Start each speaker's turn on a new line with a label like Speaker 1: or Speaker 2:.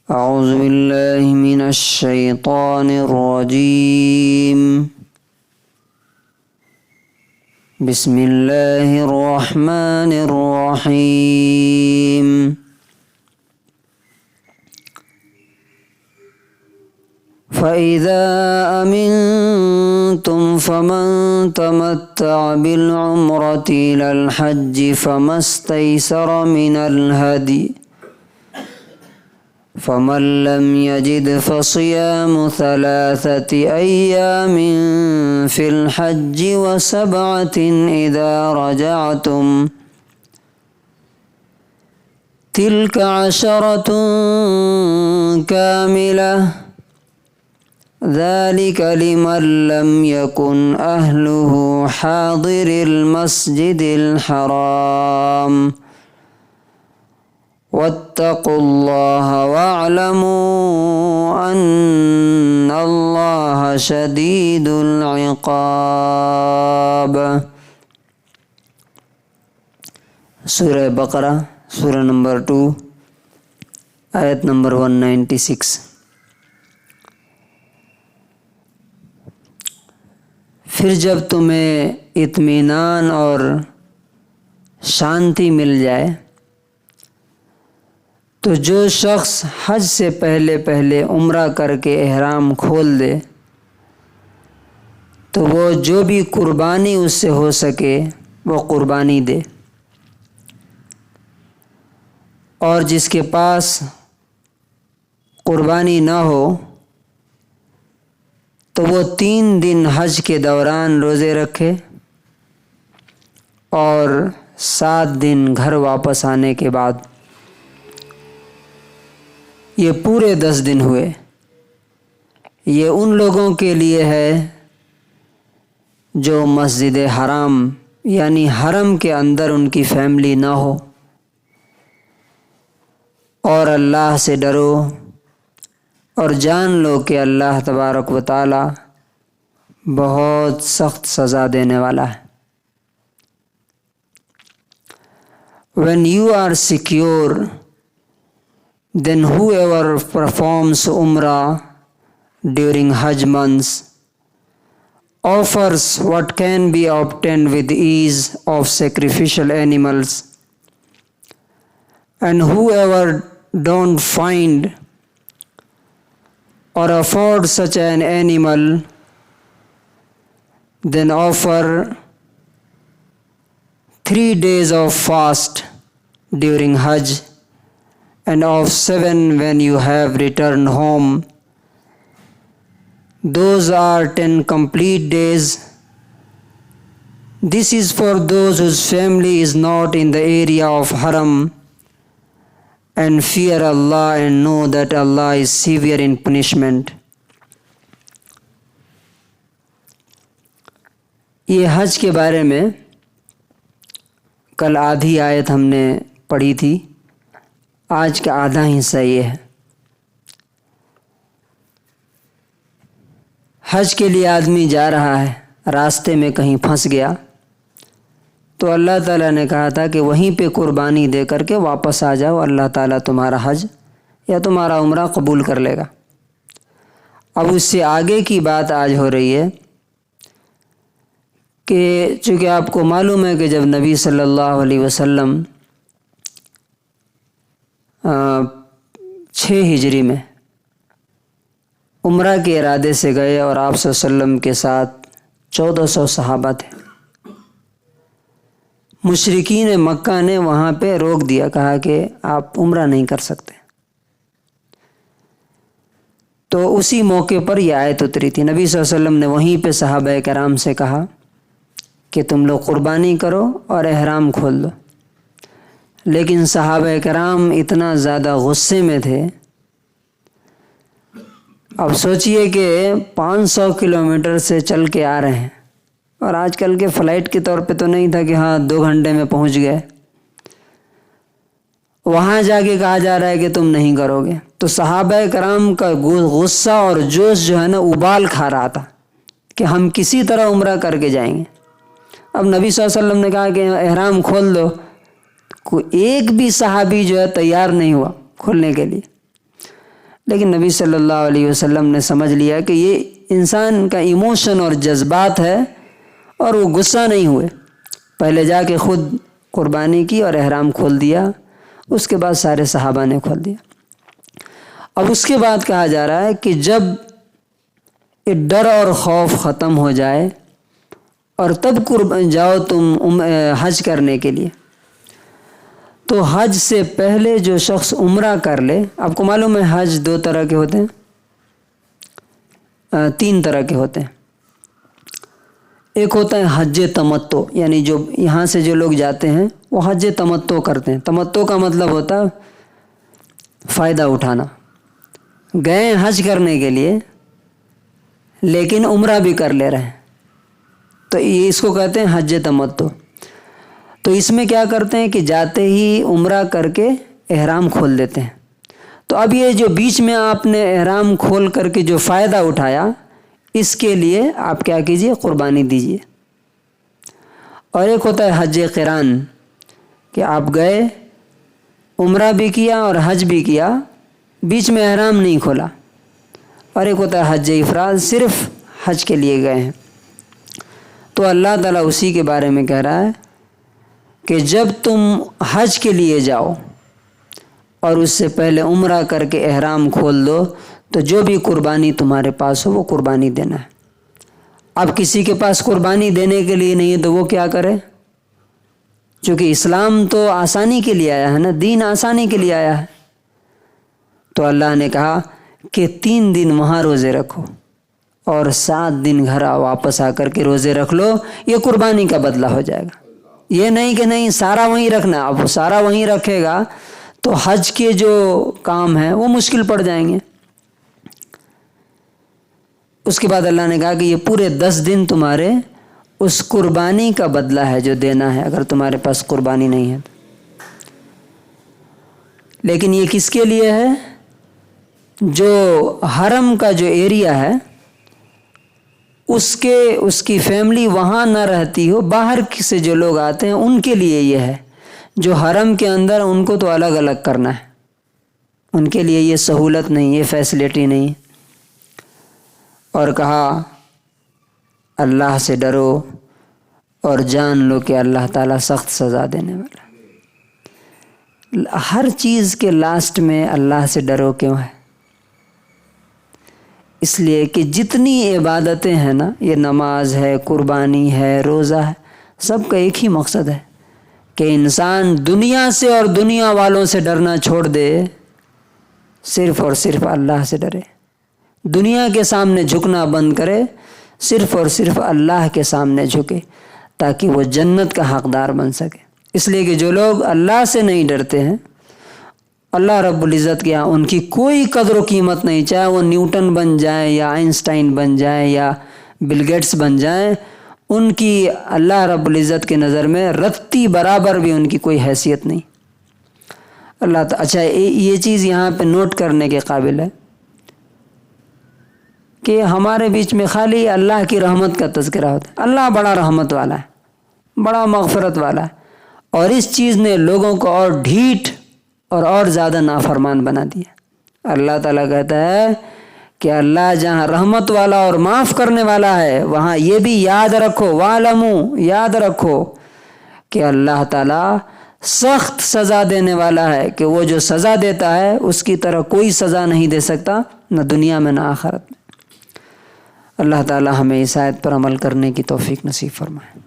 Speaker 1: أعوذ بالله من الشيطان الرجيم. بسم الله الرحمن الرحيم. فإذا أمنتم فمن تمتع بالعمرة إلى الحج فما استيسر من الهدي فمن لم يجد فصيام 3 أيام في الحج و7 إذا رجعتم تلك 10 كاملة ذلك لمن لم يكن أهله حاضر المسجد الحرام واتقوا الله واعلموا أن الله شديد العقاب. سورہ بقرہ سورہ نمبر 2 آیت نمبر 196. پھر جب تمہیں اطمینان اور شانتی مل جائے تو جو شخص حج سے پہلے عمرہ کر کے احرام کھول دے تو وہ جو بھی قربانی اس سے ہو سکے وہ قربانی دے، اور جس کے پاس قربانی نہ ہو تو وہ 3 دن حج کے دوران روزے رکھے اور 7 دن گھر واپس آنے کے بعد. یہ پورے 10 دن ہوئے. یہ ان لوگوں کے لیے ہے جو مسجد حرام یعنی حرم کے اندر ان کی فیملی نہ ہو. اور اللہ سے ڈرو اور جان لو کہ اللہ تبارک و تعالی بہت سخت سزا دینے والا ہے. When you are secure, then whoever performs Umrah during Hajj months offers what can be obtained with ease of sacrificial animals, and whoever don't find or afford such an animal, then offer 3 days of fast during Hajj and of 7 when you have returned home. Those are 10 complete days. This is for those whose family is not in the area of Haram and fear Allah and know that Allah is severe in punishment. یہ حج کے بارے میں کل آدھی آیت ہم نے پڑھی تھی، آج کا آدھا حصہ یہ ہے. حج کے لیے آدمی جا رہا ہے، راستے میں کہیں پھنس گیا تو اللہ تعالیٰ نے کہا تھا کہ وہیں پہ قربانی دے کر کے واپس آ جاؤ، اللہ تعالیٰ تمہارا حج یا تمہارا عمرہ قبول کر لے گا. اب اس سے آگے کی بات آج ہو رہی ہے کہ چونکہ آپ کو معلوم ہے کہ جب نبی صلی اللہ علیہ وسلم 6 ہجری میں عمرہ کے ارادے سے گئے اور آپ صلی اللہ علیہ وسلم کے ساتھ 1400 صحابہ تھے، مشرکین مکہ نے وہاں پہ روک دیا، کہا کہ آپ عمرہ نہیں کر سکتے. تو اسی موقع پر یہ آیت اتری تھی. نبی صلی اللہ علیہ وسلم نے وہیں پہ صحابہ کرام سے کہا کہ تم لوگ قربانی کرو اور احرام کھول دو. لیکن صحابہ کرام اتنا زیادہ غصے میں تھے. اب سوچئے کہ 500 کلومیٹر سے چل کے آ رہے ہیں، اور آج کل کے فلائٹ کے طور پہ تو نہیں تھا کہ ہاں 2 گھنٹے میں پہنچ گئے. وہاں جا کے کہا جا رہا ہے کہ تم نہیں کرو گے. تو صحابہ کرام کا غصہ اور جوش جو ہے نا ابال کھا رہا تھا کہ ہم کسی طرح عمرہ کر کے جائیں گے. اب نبی صلی اللہ علیہ وسلم نے کہا کہ احرام کھول دو، کوئی ایک بھی صحابی جو ہے تیار نہیں ہوا کھولنے کے لیے. لیکن نبی صلی اللہ علیہ وسلم نے سمجھ لیا کہ یہ انسان کا ایموشن اور جذبات ہے، اور وہ غصہ نہیں ہوئے، پہلے جا کے خود قربانی کی اور احرام کھول دیا، اس کے بعد سارے صحابہ نے کھول دیا۔ اب اس کے بعد کہا جا رہا ہے کہ جب یہ ڈر اور خوف ختم ہو جائے اور تب جاؤ تم حج کرنے کے لیے، تو حج سے پہلے جو شخص عمرہ کر لے، آپ کو معلوم ہے حج 2 طرح کے ہوتے ہیں، 3 طرح کے ہوتے ہیں۔ ایک ہوتا ہے حج تمتع، یعنی جو یہاں سے جو لوگ جاتے ہیں وہ حج تمتع کرتے ہیں۔ تمتع کا مطلب ہوتا ہے فائدہ اٹھانا، گئے حج کرنے کے لیے لیکن عمرہ بھی کر لے رہے ہیں، تو یہ اس کو کہتے ہیں حج تمتع۔ تو اس میں کیا کرتے ہیں کہ جاتے ہی عمرہ کر کے احرام کھول دیتے ہیں۔ تو اب یہ جو بیچ میں آپ نے احرام کھول کر کے جو فائدہ اٹھایا، اس کے لیے آپ کیا کیجئے، قربانی دیجئے۔ اور ایک ہوتا ہے حج قران، کہ آپ گئے عمرہ بھی کیا اور حج بھی کیا، بیچ میں احرام نہیں کھولا۔ اور ایک ہوتا ہے حج افراد، صرف حج کے لیے گئے ہیں۔ تو اللہ تعالیٰ اسی کے بارے میں کہہ رہا ہے کہ جب تم حج کے لیے جاؤ اور اس سے پہلے عمرہ کر کے احرام کھول دو، تو جو بھی قربانی تمہارے پاس ہو وہ قربانی دینا ہے۔ اب کسی کے پاس قربانی دینے کے لیے نہیں ہے تو وہ کیا کرے؟ چونکہ اسلام تو آسانی کے لیے آیا ہے نا، دین آسانی کے لیے آیا ہے۔ تو اللہ نے کہا کہ 3 دن وہاں روزے رکھو اور 7 دن گھر واپس آ کر کے روزے رکھ لو، یہ قربانی کا بدلہ ہو جائے گا۔ یہ نہیں کہ نہیں سارا وہیں رکھنا، اب سارا وہیں رکھے گا تو حج کے جو کام ہیں وہ مشکل پڑ جائیں گے۔ اس کے بعد اللہ نے کہا کہ یہ پورے 10 دن تمہارے اس قربانی کا بدلہ ہے جو دینا ہے، اگر تمہارے پاس قربانی نہیں ہے۔ لیکن یہ کس کے لیے ہے؟ جو حرم کا جو ایریا ہے اس کی فیملی وہاں نہ رہتی ہو، باہر سے جو لوگ آتے ہیں ان کے لیے یہ ہے۔ جو حرم کے اندر ان کو تو الگ الگ کرنا ہے، ان کے لیے یہ سہولت نہیں، یہ فیسلٹی نہیں۔ اور کہا اللہ سے ڈرو اور جان لو کہ اللہ تعالیٰ سخت سزا دینے والا۔ ہر چیز کے لاسٹ میں اللہ سے ڈرو کیوں ہے؟ اس لیے کہ جتنی عبادتیں ہیں نا، یہ نماز ہے، قربانی ہے، روزہ ہے، سب کا ایک ہی مقصد ہے کہ انسان دنیا سے اور دنیا والوں سے ڈرنا چھوڑ دے، صرف اور صرف اللہ سے ڈرے، دنیا کے سامنے جھکنا بند کرے، صرف اور صرف اللہ کے سامنے جھکے، تاکہ وہ جنت کا حقدار بن سکے۔ اس لیے کہ جو لوگ اللہ سے نہیں ڈرتے ہیں، اللہ رب العزت کے یہاں ان کی کوئی قدر و قیمت نہیں، چاہے وہ نیوٹن بن جائیں یا آئنسٹائن بن جائیں یا بل گیٹس بن جائیں، ان کی اللہ رب العزت کے نظر میں رتی برابر بھی ان کی کوئی حیثیت نہیں۔ اچھا یہ چیز یہاں پہ نوٹ کرنے کے قابل ہے کہ ہمارے بیچ میں خالی اللہ کی رحمت کا تذکرہ ہوتا ہے۔ اللہ بڑا رحمت والا ہے، بڑا مغفرت والا ہے، اور اس چیز نے لوگوں کو اور ڈھیٹ اور زیادہ نافرمان بنا دیا۔ اللہ تعالیٰ کہتا ہے کہ اللہ جہاں رحمت والا اور معاف کرنے والا ہے، وہاں یہ بھی یاد رکھو، وَاعْلَمُوا، یاد رکھو کہ اللہ تعالیٰ سخت سزا دینے والا ہے، کہ وہ جو سزا دیتا ہے اس کی طرح کوئی سزا نہیں دے سکتا، نہ دنیا میں نہ آخرت میں۔ اللہ تعالیٰ ہمیں اس آیت پر عمل کرنے کی توفیق نصیب فرمائے۔